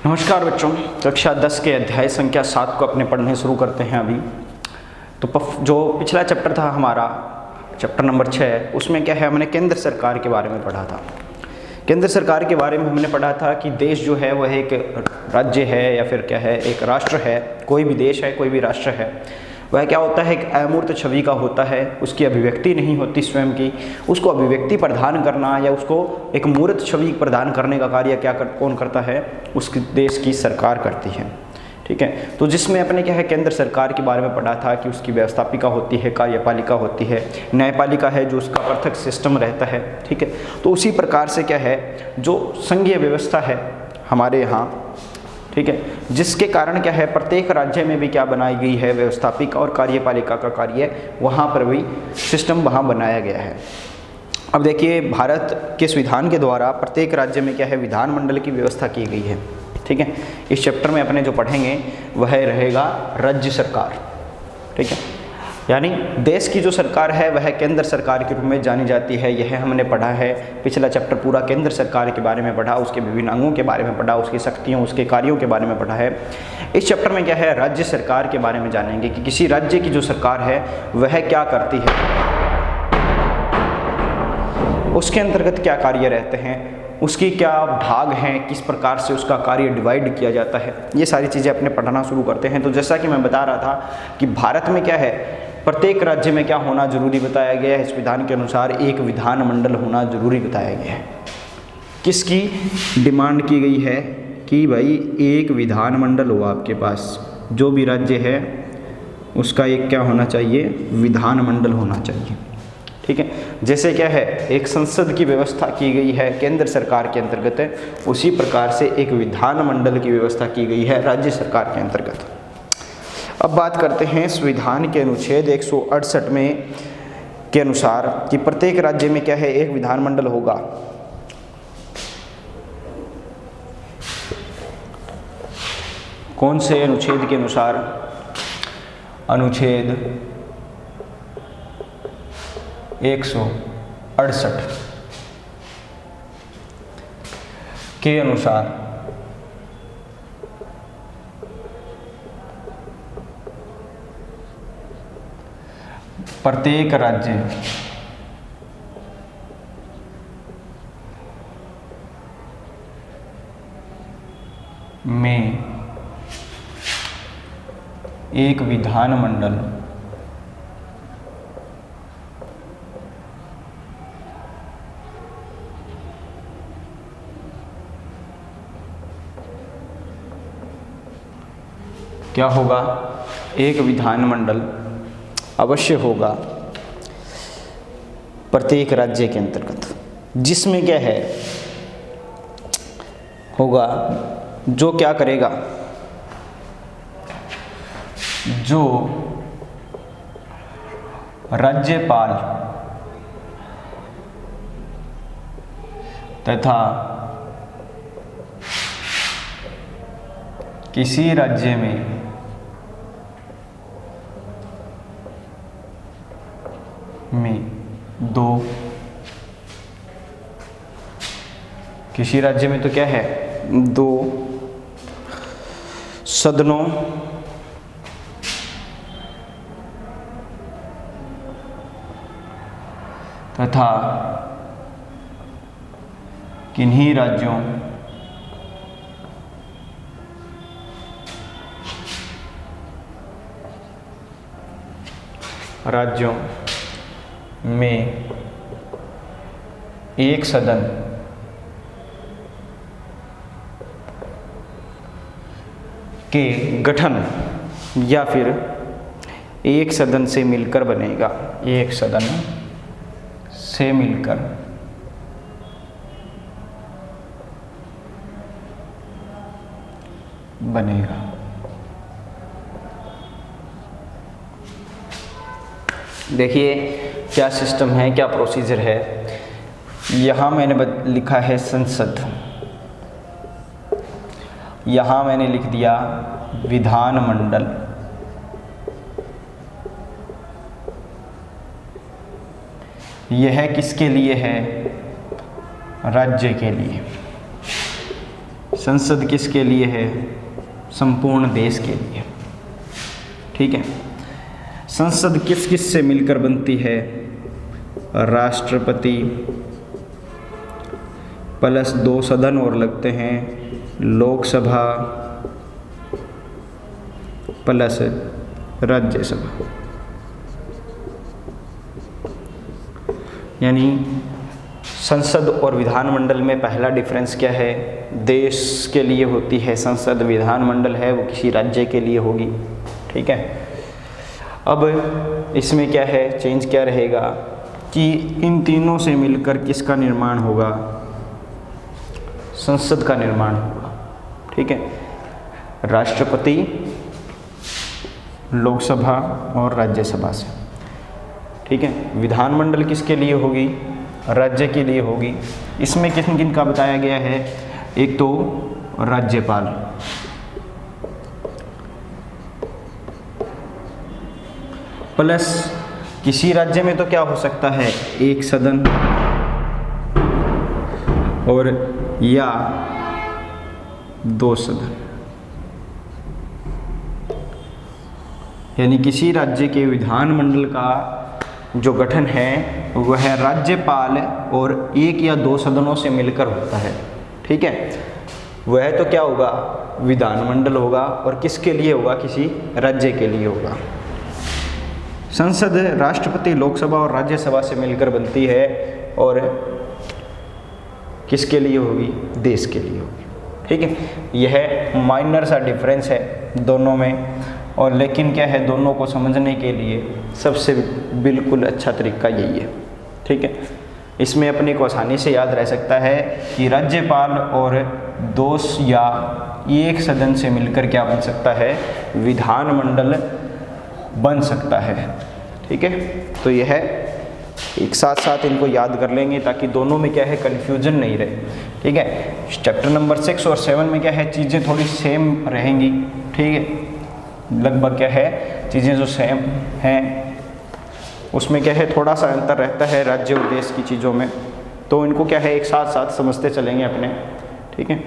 नमस्कार बच्चों, कक्षा 10 के अध्याय संख्या 7 को अपने पढ़ने शुरू करते हैं अभी। तो जो पिछला चैप्टर था हमारा, चैप्टर नंबर 6, उसमें क्या है, हमने केंद्र सरकार के बारे में पढ़ा था। केंद्र सरकार के बारे में हमने पढ़ा था कि देश जो है वह एक राज्य है या फिर क्या है, एक राष्ट्र है। कोई भी देश है, कोई भी राष्ट्र है, वह क्या होता है, एक अमूर्त छवि का होता है। उसकी अभिव्यक्ति नहीं होती स्वयं की, उसको अभिव्यक्ति प्रदान करना या उसको एक मूर्त छवि प्रदान करने का कार्य कौन करता है, उस देश की सरकार करती है। ठीक है, तो जिसमें अपने क्या है, केंद्र सरकार के बारे में पढ़ा था कि उसकी व्यवस्थापिका होती है, कार्यपालिका होती है, न्यायपालिका है जो उसका पृथक सिस्टम रहता है। ठीक है, तो उसी प्रकार से क्या है, जो संघीय व्यवस्था है हमारे यहाँ, ठीक है, जिसके कारण क्या है, प्रत्येक राज्य में भी क्या बनाई गई है, व्यवस्थापिका और कार्यपालिका का कार्य वहाँ पर भी सिस्टम वहाँ बनाया गया है। अब देखिए, भारत के संविधान के द्वारा प्रत्येक राज्य में क्या है, विधानमंडल की व्यवस्था की गई है। ठीक है, इस चैप्टर में अपने जो पढ़ेंगे वह रहेगा राज्य सरकार। ठीक है, यानी देश की जो सरकार है वह केंद्र सरकार के रूप में जानी जाती है। यह हमने पढ़ा है, पिछला चैप्टर पूरा केंद्र सरकार के बारे में पढ़ा, उसके विभिन्न अंगों के बारे में पढ़ा, उसकी शक्तियों, उसके कार्यों के बारे में पढ़ा है। इस चैप्टर में क्या है, राज्य सरकार के बारे में जानेंगे कि किसी राज्य की जो सरकार है वह क्या करती है, उसके अंतर्गत क्या कार्य रहते हैं, उसकी क्या भाग हैं, किस प्रकार से उसका कार्य डिवाइड किया जाता है। ये सारी चीज़ें अपने पढ़ना शुरू करते हैं। तो जैसा कि मैं बता रहा था कि भारत में क्या है, प्रत्येक राज्य में क्या होना जरूरी बताया गया है, इस विधान के अनुसार एक विधानमंडल होना जरूरी बताया गया है। किसकी डिमांड की गई है कि भाई एक विधानमंडल हो आपके पास, जो भी राज्य है उसका एक क्या होना चाहिए, विधानमंडल होना चाहिए। ठीक है, जैसे क्या है, एक संसद की व्यवस्था की गई है केंद्र सरकार के अंतर्गत, उसी प्रकार से एक विधानमंडल की व्यवस्था की गई है राज्य सरकार के अंतर्गत। अब बात करते हैं संविधान के अनुच्छेद 168 में के अनुसार कि प्रत्येक राज्य में क्या है, एक विधानमंडल होगा। कौन से अनुच्छेद के अनुसार? अनुच्छेद 168 के अनुसार प्रत्येक राज्य में एक विधानमंडल क्या होगा, एक विधानमंडल अवश्य होगा प्रत्येक राज्य के अंतर्गत, जिसमें क्या है होगा, जो क्या करेगा, जो राज्यपाल तथा किसी राज्य में दो, किसी राज्य में तो क्या है, दो सदनों तथा किन्हीं राज्यों में एक सदन के गठन या फिर एक सदन से मिलकर बनेगा, एक सदन से मिलकर बनेगा। देखिए क्या सिस्टम है, क्या प्रोसीजर है। यहाँ मैंने लिखा है संसद, यहाँ मैंने लिख दिया विधानमंडल, यह किसके लिए है? राज्य के लिए। संसद किसके लिए है? संपूर्ण देश के लिए। ठीक है। संसद किस किस से मिलकर बनती है? राष्ट्रपति प्लस 2 सदन और लगते हैं, लोकसभा प्लस राज्यसभा। यानी संसद और विधानमंडल में पहला डिफरेंस क्या है? देश के लिए होती है संसद, विधानमंडल है वो किसी राज्य के लिए होगी। ठीक है। अब इसमें क्या है, चेंज क्या रहेगा कि इन तीनों से मिलकर किसका निर्माण होगा? संसद का निर्माण होगा। ठीक है। राष्ट्रपति, लोकसभा और राज्यसभा से। ठीक है। विधानमंडल किसके लिए होगी? राज्य के लिए होगी। इसमें किन किन का बताया गया है? एक तो राज्यपाल, प्लस किसी राज्य में तो क्या हो सकता है? एक सदन और या 2 सदन। यानी किसी राज्य के विधानमंडल का जो गठन है वह राज्यपाल और 1 या 2 सदनों से मिलकर होता है। ठीक है। वह तो क्या होगा? विधानमंडल होगा। और किसके लिए होगा? किसी राज्य के लिए होगा। संसद राष्ट्रपति, लोकसभा और राज्यसभा से मिलकर बनती है और किसके लिए होगी? देश के लिए होगी। ठीक है। यह माइनर सा डिफरेंस है दोनों में, और लेकिन क्या है, दोनों को समझने के लिए सबसे बिल्कुल अच्छा तरीका यही है। ठीक है। इसमें अपने को आसानी से याद रह सकता है कि राज्यपाल और 2 या 1 सदन से मिलकर क्या बन सकता है? विधानमंडल बन सकता है। ठीक है। तो यह एक साथ साथ इनको याद कर लेंगे ताकि दोनों में क्या है, कन्फ्यूजन नहीं रहे। ठीक है। चैप्टर नंबर 6 और 7 में क्या है, चीज़ें थोड़ी सेम रहेंगी। ठीक है। लगभग क्या है, चीज़ें जो सेम हैं उसमें क्या है, थोड़ा सा अंतर रहता है राज्य और देश की चीज़ों में। तो इनको क्या है, एक साथ साथ समझते चलेंगे अपने। ठीक है।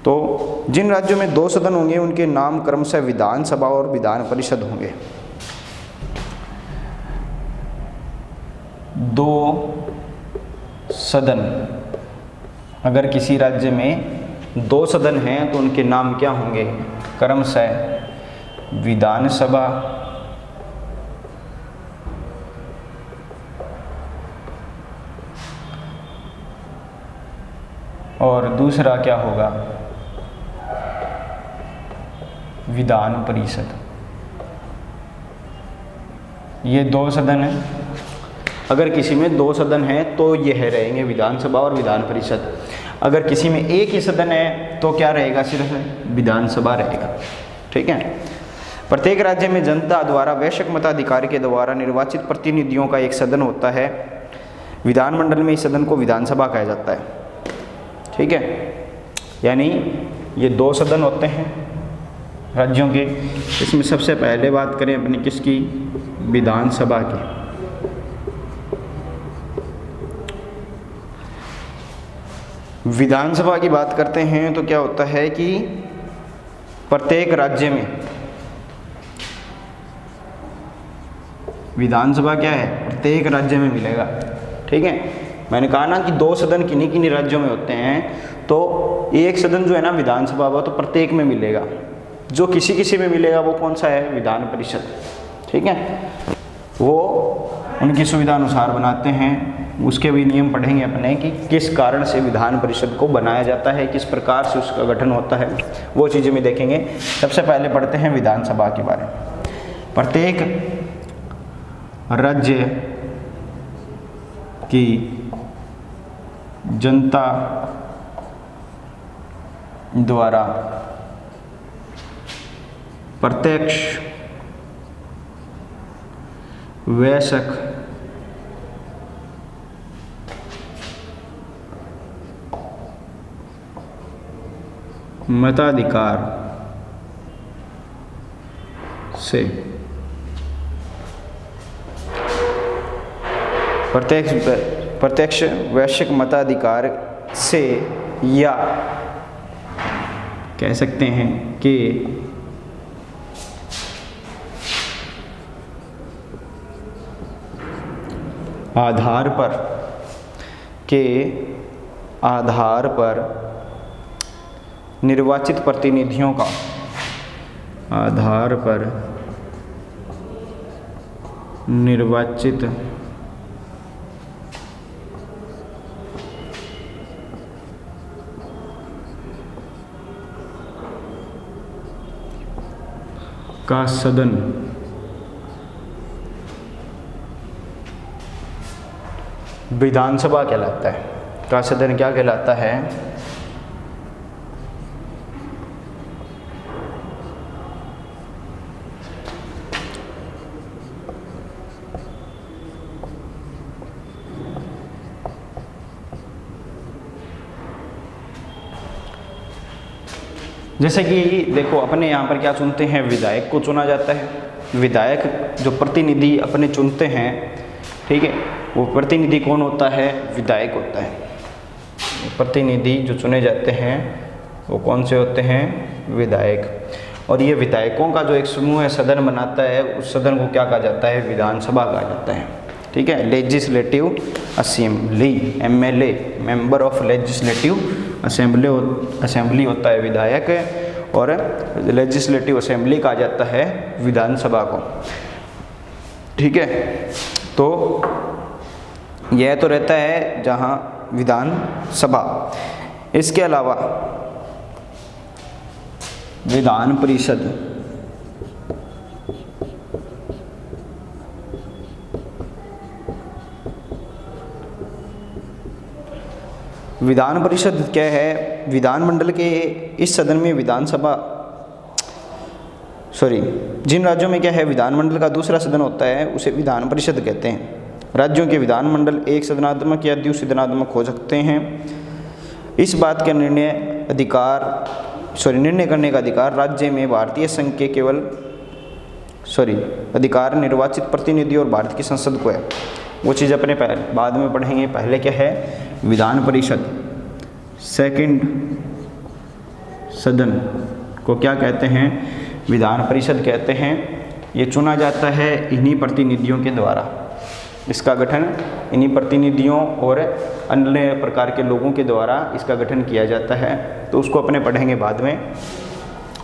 तो जिन राज्यों में 2 सदन होंगे उनके नाम क्रमशः विधानसभा और विधान परिषद होंगे। 2 सदन, अगर किसी राज्य में 2 सदन हैं तो उनके नाम क्या होंगे? क्रमशः विधानसभा और दूसरा क्या होगा? विधान परिषद। ये 2 सदन है। अगर किसी में 2 सदन हैं तो यह रहेंगे विधानसभा और विधान परिषद। अगर किसी में 1 ही सदन है तो क्या रहेगा? सिर्फ विधानसभा रहेगा। ठीक है। प्रत्येक राज्य में जनता द्वारा वैश्विक मताधिकार के द्वारा निर्वाचित प्रतिनिधियों का एक सदन होता है। विधानमंडल में इस सदन को विधानसभा कहा जाता है। ठीक है। यानी ये 2 सदन होते हैं राज्यों के। इसमें सबसे पहले बात करें अपनी किसकी? विधानसभा की। विधानसभा की बात करते हैं तो क्या होता है कि प्रत्येक राज्य में विधानसभा क्या है, प्रत्येक राज्य में मिलेगा। ठीक है। मैंने कहा ना कि 2 सदन किन्हीं किन्हीं राज्यों में होते हैं, तो एक सदन जो है ना विधानसभा वो तो प्रत्येक में मिलेगा। जो किसी किसी में मिलेगा वो कौन सा है? विधान परिषद। ठीक है। वो उनकी सुविधा अनुसार बनाते हैं। उसके भी नियम पढ़ेंगे अपने कि किस कारण से विधान परिषद को बनाया जाता है, किस प्रकार से उसका गठन होता है, वो चीज़ें भी देखेंगे। सबसे पहले पढ़ते हैं विधानसभा के बारे में। प्रत्येक राज्य की जनता द्वारा प्रत्यक्ष वयस्क मताधिकार से प्रत्यक्ष वैश्विक मताधिकार से या कह सकते हैं कि आधार पर निर्वाचित प्रतिनिधियों का सदन विधानसभा कहलाता है। का सदन क्या कहलाता है? जैसे कि देखो अपने यहाँ पर क्या चुनते हैं, विधायक को चुना जाता है। विधायक जो प्रतिनिधि अपने चुनते हैं, ठीक है, वो प्रतिनिधि कौन होता है? विधायक होता है। प्रतिनिधि जो चुने जाते हैं वो कौन से होते हैं? विधायक। और ये विधायकों का जो एक समूह है सदन बनाता है, उस सदन को क्या कहा जाता है? विधानसभा कहा जाता है। ठीक है, legislative assembly, MLA, member of legislative assembly होता है विधायक, और लेजिस्लेटिव असेंबली कहा जाता है विधानसभा को। ठीक है, तो यह तो रहता है जहाँ विधानसभा। इसके अलावा विधान परिषद, विधान परिषद क्या है? विधानमंडल के इस सदन में जिन राज्यों में क्या है विधानमंडल का दूसरा सदन होता है उसे विधान परिषद कहते हैं। राज्यों के विधानमंडल एक सदनात्मक या द्विसदनात्मक हो सकते हैं। इस बात का निर्णय करने का अधिकार राज्य में भारतीय संघ के अधिकार निर्वाचित प्रतिनिधि और भारत की संसद को है। वो चीज़ अपने बाद में पढ़ेंगे। पहले क्या है? विधान परिषद। सेकंड सदन को क्या कहते हैं? विधान परिषद कहते हैं। ये चुना जाता है इन्हीं प्रतिनिधियों के द्वारा। इसका गठन इन्हीं प्रतिनिधियों और अन्य प्रकार के लोगों के द्वारा इसका गठन किया जाता है। तो उसको अपने पढ़ेंगे बाद में,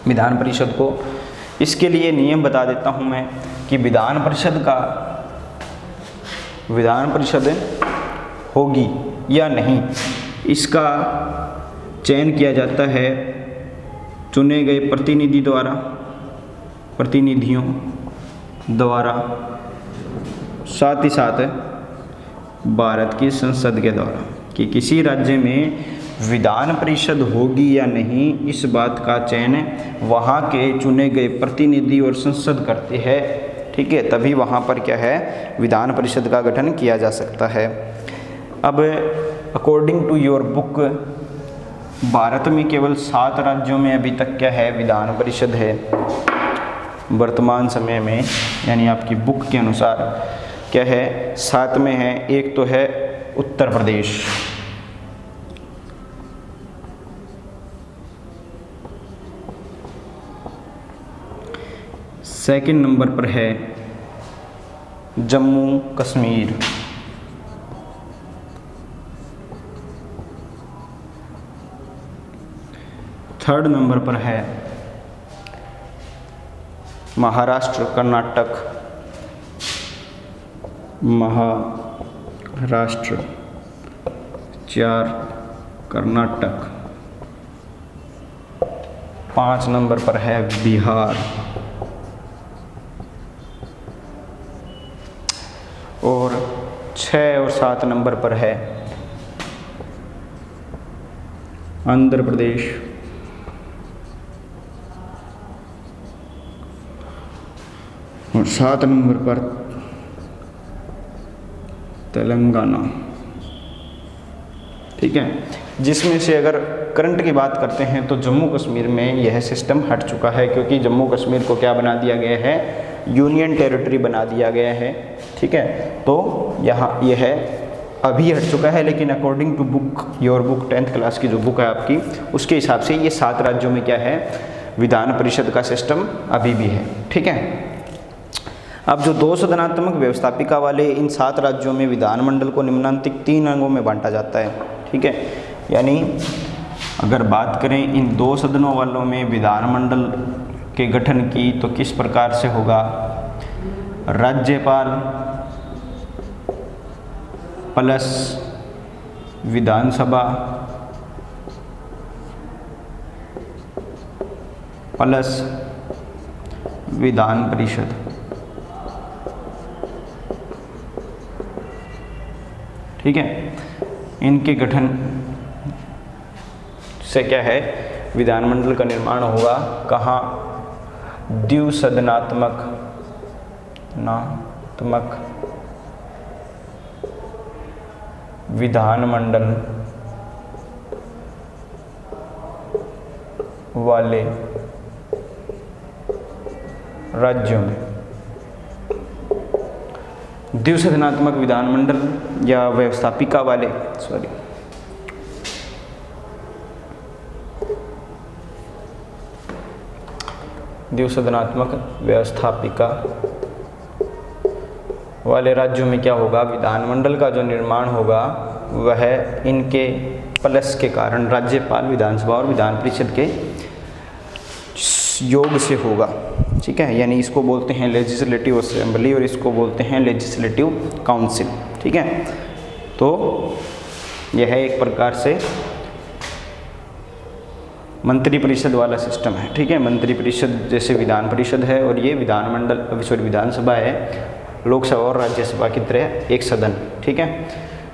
विधान परिषद को। इसके लिए नियम बता देता हूँ मैं कि विधान परिषद होगी या नहीं, इसका चयन किया जाता है चुने गए प्रतिनिधियों द्वारा, साथ ही साथ भारत की संसद के द्वारा। कि किसी राज्य में विधान परिषद होगी या नहीं, इस बात का चयन वहाँ के चुने गए प्रतिनिधि और संसद करते हैं। ठीक है, तभी वहाँ पर क्या है? विधान परिषद का गठन किया जा सकता है। अब according to your book, Bharat में केवल 7 राज्यों में अभी तक क्या है? विधान परिषद है वर्तमान समय में, यानी आपकी बुक के अनुसार क्या है? 7 में है। एक तो है उत्तर प्रदेश, सेकंड नंबर पर है जम्मू कश्मीर, थर्ड नंबर पर है महाराष्ट्र कर्नाटक, महाराष्ट्र 4 कर्नाटक, 5 नंबर पर है बिहार, और 6 और 7 नंबर पर है आंध्र प्रदेश, और 7 नंबर पर तेलंगाना। ठीक है, जिसमें से अगर करंट की बात करते हैं तो जम्मू कश्मीर में यह सिस्टम हट चुका है, क्योंकि जम्मू कश्मीर को क्या बना दिया गया है? यूनियन टेरिटरी बना दिया गया है। ठीक है, तो यहाँ यह अभी हट चुका है, लेकिन according to book, your book 10th class की जो बुक है आपकी, उसके हिसाब से ये 7 राज्यों में क्या है, विधान परिषद का सिस्टम अभी भी है। ठीक है। अब जो 2 सदनात्मक व्यवस्थापिका वाले इन 7 राज्यों में विधानमंडल को निम्नांकित 3 अंगों में बांटा जाता है। ठीक है, यानी अगर बात करें इन 2 सदनों वालों में विधानमंडल के गठन की, तो किस प्रकार से होगा, राज्यपाल प्लस विधानसभा प्लस विधान परिषद। ठीक है, इनके गठन से क्या है, विधानमंडल का निर्माण होगा कहाँ, द्विसदनात्मक विधानमंडल वाले राज्यों में। द्विसदनात्मक विधानमंडल या व्यवस्थापिका वाले, द्विसदनात्मक व्यवस्थापिका वाले राज्यों में क्या होगा, विधानमंडल का जो निर्माण होगा वह इनके प्लस के कारण राज्यपाल, विधानसभा और विधान परिषद के योग से होगा। ठीक है, यानी इसको बोलते हैं लेजिस्लेटिव असेंबली और इसको बोलते हैं लेजिस्लेटिव काउंसिल। ठीक है, तो यह एक प्रकार से मंत्री परिषद वाला सिस्टम है। ठीक है, मंत्री परिषद जैसे विधान परिषद है और ये विधानमंडल विधानसभा है, लोकसभा और राज्यसभा की तरह एक सदन। ठीक है,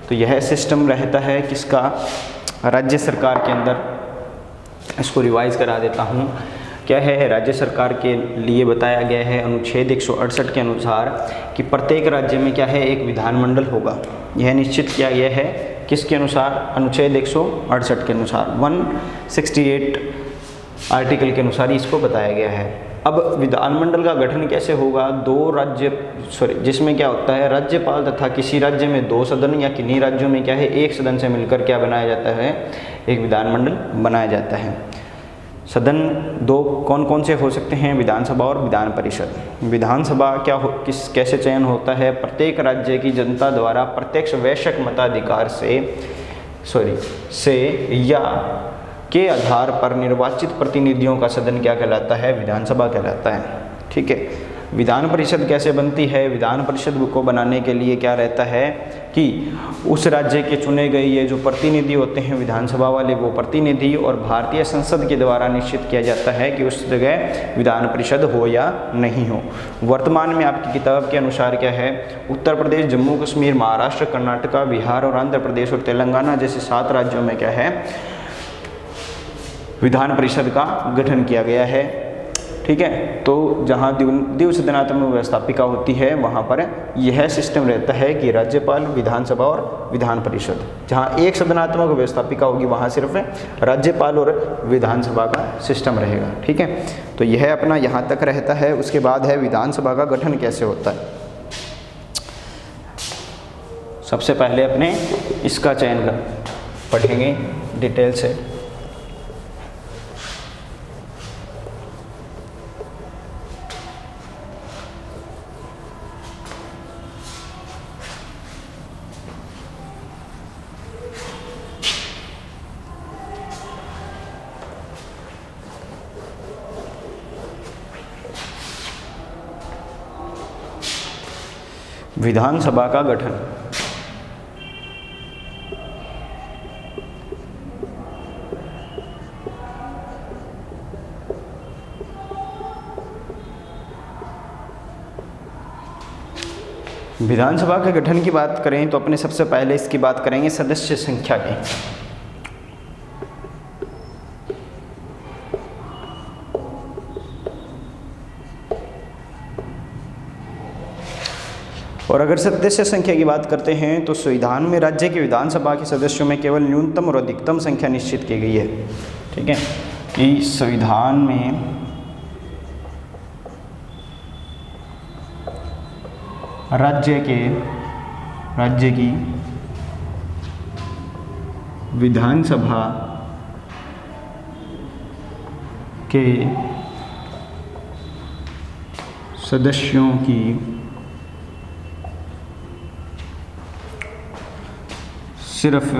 तो यह सिस्टम रहता है किसका, राज्य सरकार के अंदर। इसको रिवाइज करा देता हूँ, क्या है, राज्य सरकार के लिए बताया गया है अनुच्छेद 168 के अनुसार कि प्रत्येक राज्य में क्या है, एक विधानमंडल होगा। यह निश्चित किया गया है किसके अनुसार, अनुच्छेद 168 के अनुसार, 168 आर्टिकल के अनुसार इसको बताया गया है। अब विधानमंडल का गठन कैसे होगा, जिसमें क्या होता है, राज्यपाल तथा किसी राज्य में 2 सदन या किन्हीं राज्यों में क्या है, एक सदन से मिलकर क्या बनाया जाता है, एक विधानमंडल बनाया जाता है। सदन 2 कौन कौन से हो सकते हैं, विधानसभा और विधान परिषद। विधानसभा कैसे चयन होता है, प्रत्येक राज्य की जनता द्वारा प्रत्यक्ष वैश्विक मताधिकार से या के आधार पर निर्वाचित प्रतिनिधियों का सदन क्या कहलाता है, विधानसभा कहलाता है। ठीक है, विधान परिषद कैसे बनती है, विधान परिषद को बनाने के लिए क्या रहता है कि उस राज्य के चुने गए ये जो प्रतिनिधि होते हैं विधानसभा वाले, वो प्रतिनिधि और भारतीय संसद के द्वारा निश्चित किया जाता है कि उस जगह विधान परिषद हो या नहीं हो। वर्तमान में आपकी किताब के अनुसार क्या है, उत्तर प्रदेश, जम्मू कश्मीर, महाराष्ट्र, कर्नाटका, बिहार और आंध्र प्रदेश और तेलंगाना जैसे 7 राज्यों में क्या है, विधान परिषद का गठन किया गया है। ठीक है, तो जहाँ द्विसदनात्मक व्यवस्थापिका होती है वहाँ पर यह सिस्टम रहता है कि राज्यपाल, विधानसभा और विधान परिषद। जहाँ एक सदनात्मक व्यवस्थापिका होगी वहाँ सिर्फ राज्यपाल और विधानसभा का सिस्टम रहेगा। ठीक है, तो यह अपना यहाँ तक रहता है। उसके बाद है विधानसभा का गठन कैसे होता है। सबसे पहले अपने इसका चयन पढ़ेंगे डिटेल से। विधानसभा का गठन। विधानसभा के गठन की बात करें तो अपने सबसे पहले इसकी बात करेंगे सदस्य संख्या की। और अगर सदस्य संख्या की बात करते हैं तो संविधान में राज्य के विधानसभा के सदस्यों में केवल न्यूनतम और अधिकतम संख्या निश्चित की गई है। ठीक है, कि संविधान में राज्य की विधानसभा के सदस्यों की सिर्फ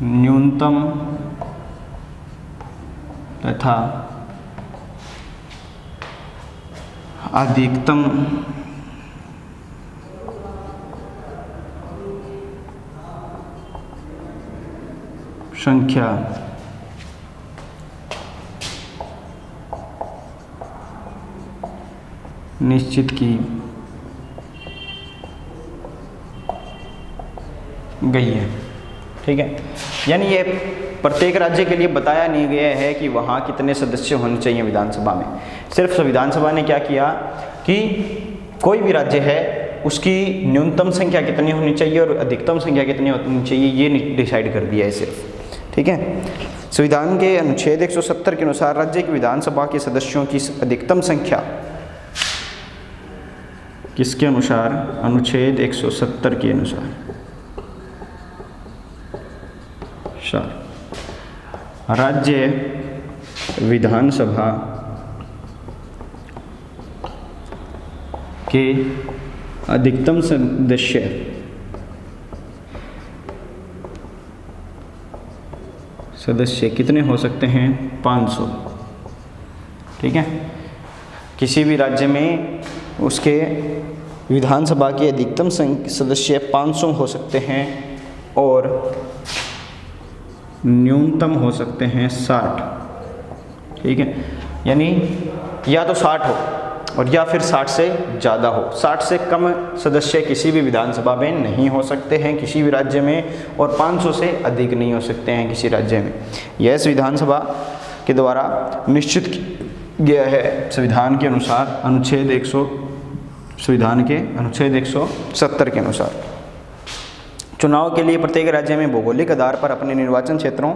न्यूनतम तथा अधिकतम संख्या निश्चित की गई है। ठीक है, यानी ये प्रत्येक राज्य के लिए बताया नहीं गया है कि वहाँ कितने सदस्य होने चाहिए विधानसभा में। सिर्फ संविधान सभा ने क्या किया कि कोई भी राज्य है उसकी न्यूनतम संख्या कितनी होनी चाहिए और अधिकतम संख्या कितनी होनी चाहिए ये डिसाइड कर दिया है सिर्फ। ठीक है, संविधान के अनुच्छेद 170 के अनुसार राज्य की विधानसभा के सदस्यों की अधिकतम संख्या किसके अनुसार? अनुच्छेद 170 के अनुसार राज्य विधानसभा के अधिकतम सदस्य कितने हो सकते हैं? 500। ठीक है, किसी भी राज्य में उसके विधानसभा के अधिकतम सदस्य 500 हो सकते हैं और न्यूनतम हो सकते हैं 60। ठीक है, यानी या तो 60 हो और या फिर 60 से ज़्यादा हो। 60 से कम सदस्य किसी भी विधानसभा में नहीं हो सकते हैं किसी भी राज्य में, और 500 से अधिक नहीं हो सकते हैं किसी राज्य में। यह संविधान सभा के द्वारा निश्चित गया है संविधान के अनुसार, संविधान के अनुच्छेद 170 के अनुसार। चुनाव के लिए प्रत्येक राज्य में भौगोलिक आधार पर अपने निर्वाचन क्षेत्रों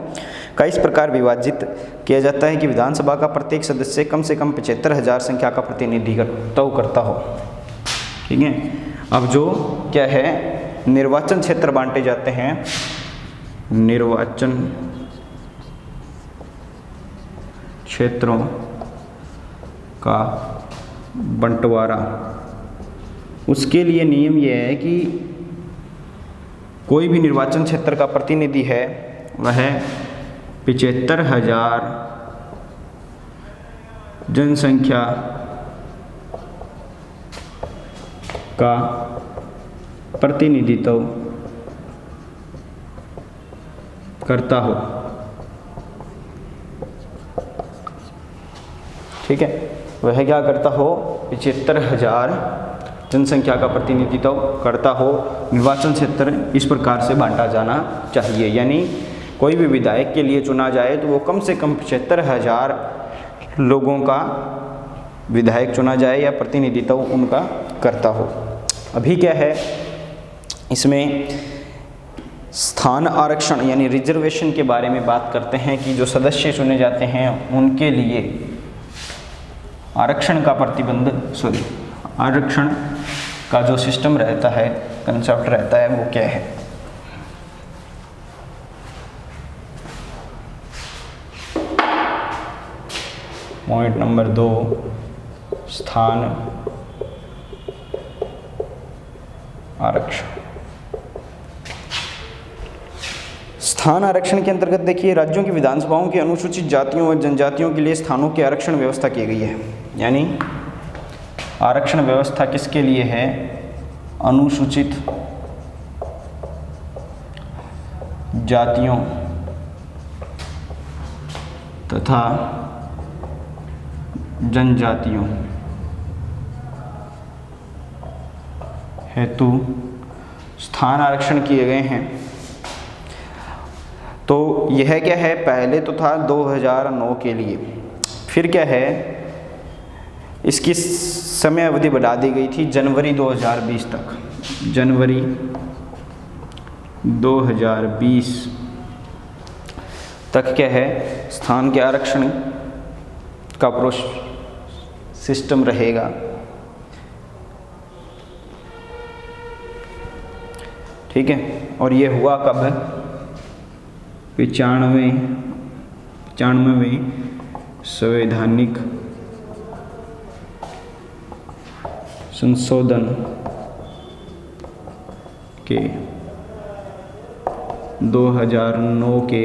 का इस प्रकार विभाजित किया जाता है कि विधानसभा का प्रत्येक सदस्य कम से कम 75,000 संख्या का प्रतिनिधित्व करता हो। ठीक है, अब जो क्या है निर्वाचन क्षेत्र बांटे जाते हैं, निर्वाचन क्षेत्रों का बंटवारा, उसके लिए नियम यह है कि कोई भी निर्वाचन क्षेत्र का प्रतिनिधि है वह 75,000 जनसंख्या का प्रतिनिधित्व करता हो। ठीक है, वह क्या करता हो? 75,000 जनसंख्या का प्रतिनिधित्व करता हो। निर्वाचन क्षेत्र इस प्रकार से बांटा जाना चाहिए, यानी कोई भी विधायक के लिए चुना जाए तो वो कम से कम 75,000 लोगों का विधायक चुना जाए या प्रतिनिधित्व उनका करता हो। अभी क्या है इसमें स्थान आरक्षण यानी रिजर्वेशन के बारे में बात करते हैं कि जो सदस्य चुने जाते हैं उनके लिए आरक्षण का जो सिस्टम रहता है, कंसेप्ट रहता है, वो क्या है? पॉइंट नंबर 2, स्थान आरक्षण। स्थान आरक्षण के अंतर्गत देखिए राज्यों की विधानसभाओं की अनुसूचित जातियों और जनजातियों के लिए स्थानों की आरक्षण व्यवस्था की गई है। यानी आरक्षण व्यवस्था किसके लिए है? अनुसूचित जातियों तथा जनजातियों हेतु स्थान आरक्षण किए गए हैं। तो यह क्या है? पहले तो था 2009 के लिए, फिर क्या है इसकी समय अवधि बढ़ा दी गई थी जनवरी 2020 तक। जनवरी 2020 तक क्या है स्थान के आरक्षण का सिस्टम रहेगा। ठीक है। और ये हुआ कब? 95वें संवैधानिक संशोधन के 2009 के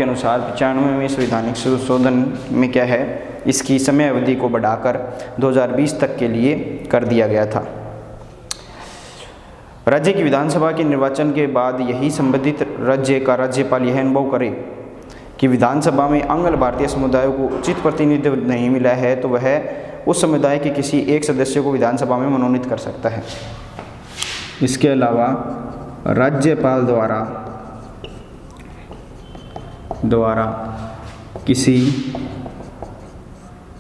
अनुसार 95वें संवैधानिक संशोधन में क्या है, इसकी समय अवधि को बढ़ाकर 2020 तक के लिए कर दिया गया था। राज्य की विधानसभा के निर्वाचन के बाद यही संबंधित राज्य का राज्यपाल यह अनुभव करे कि विधानसभा में आंग्ल भारतीय समुदायों को उचित प्रतिनिधित्व नहीं मिला है तो वह उस समुदाय के किसी एक सदस्य को विधानसभा में मनोनीत कर सकता है। इसके अलावा राज्यपाल द्वारा किसी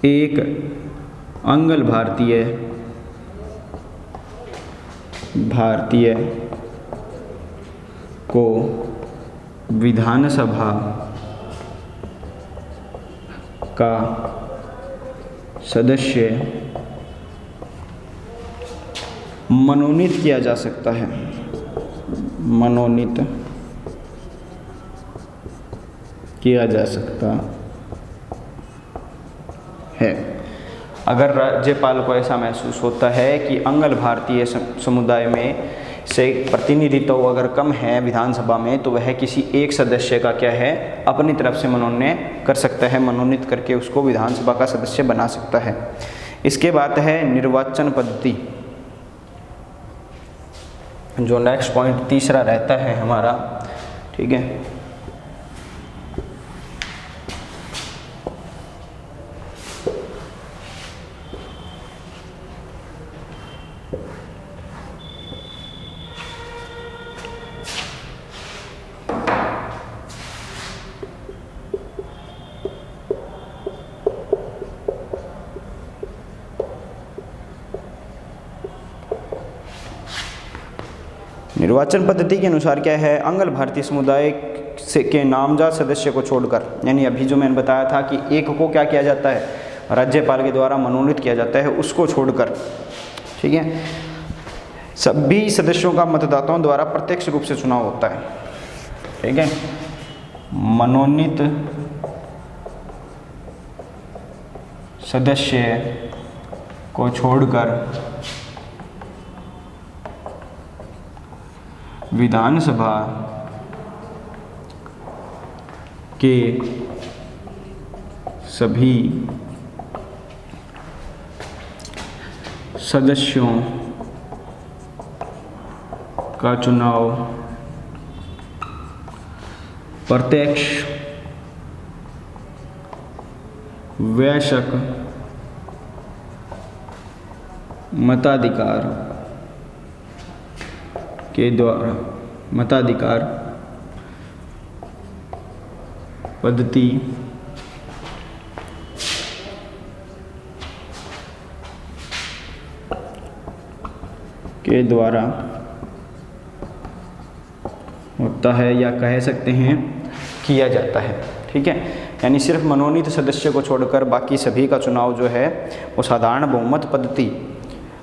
एक आंग्ल भारतीय को विधानसभा का सदस्य मनोनीत किया जा सकता है। मनोनीत किया जा सकता है अगर राज्यपाल को ऐसा महसूस होता है कि आंग्ल भारतीय समुदाय में से प्रतिनिधित्व अगर कम है विधानसभा में, तो वह किसी एक सदस्य का क्या है, अपनी तरफ से मनोनयन कर सकता है, मनोनीत करके उसको विधानसभा का सदस्य बना सकता है। इसके बाद है निर्वाचन पद्धति, जो नेक्स्ट पॉइंट तीसरा रहता है हमारा, ठीक है। निर्वाचन पद्धति के अनुसार क्या है, आंग्ल भारतीय समुदाय से के नामजद सदस्य को छोड़कर, यानी अभी जो मैंने बताया था कि एक को क्या किया जाता है, राज्यपाल के द्वारा मनोनीत किया जाता है, उसको छोड़कर, ठीक है, सभी सदस्यों का मतदाताओं द्वारा प्रत्यक्ष रूप से चुनाव होता है, ठीक है। मनोनीत सदस्य को छोड़कर विधानसभा के सभी सदस्यों का चुनाव प्रत्यक्ष वयस्क मताधिकार के द्वारा मताधिकार पद्धति के द्वारा होता है, या कह सकते हैं किया जाता है, ठीक है। यानी सिर्फ मनोनीत सदस्य को छोड़कर बाकी सभी का चुनाव जो है वो साधारण बहुमत पद्धति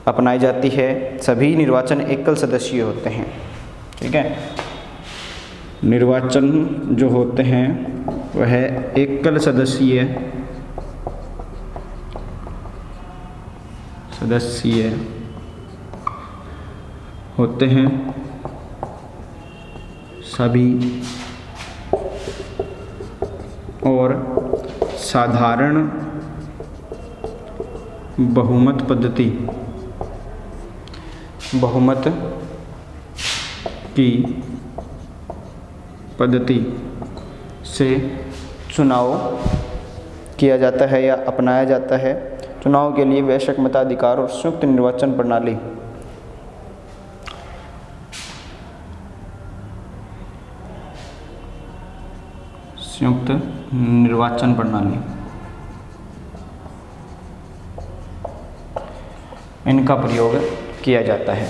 अपनाई जाती है। सभी निर्वाचन एकल सदस्यीय होते हैं, ठीक है। निर्वाचन जो होते हैं वह एकल सदस्यीय होते हैं। सभी और साधारण बहुमत की पद्धति से चुनाव किया जाता है या अपनाया जाता है। चुनाव के लिए वयस्क मताधिकार और संयुक्त निर्वाचन प्रणाली इनका प्रयोग किया जाता है।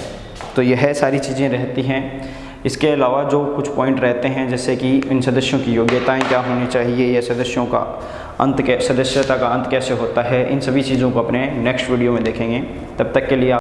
तो यह सारी चीज़ें रहती हैं। इसके अलावा जो कुछ पॉइंट रहते हैं, जैसे कि इन सदस्यों की योग्यताएं क्या होनी चाहिए, या सदस्यों का अंत के सदस्यता का अंत कैसे होता है, इन सभी चीज़ों को अपने नेक्स्ट वीडियो में देखेंगे। तब तक के लिए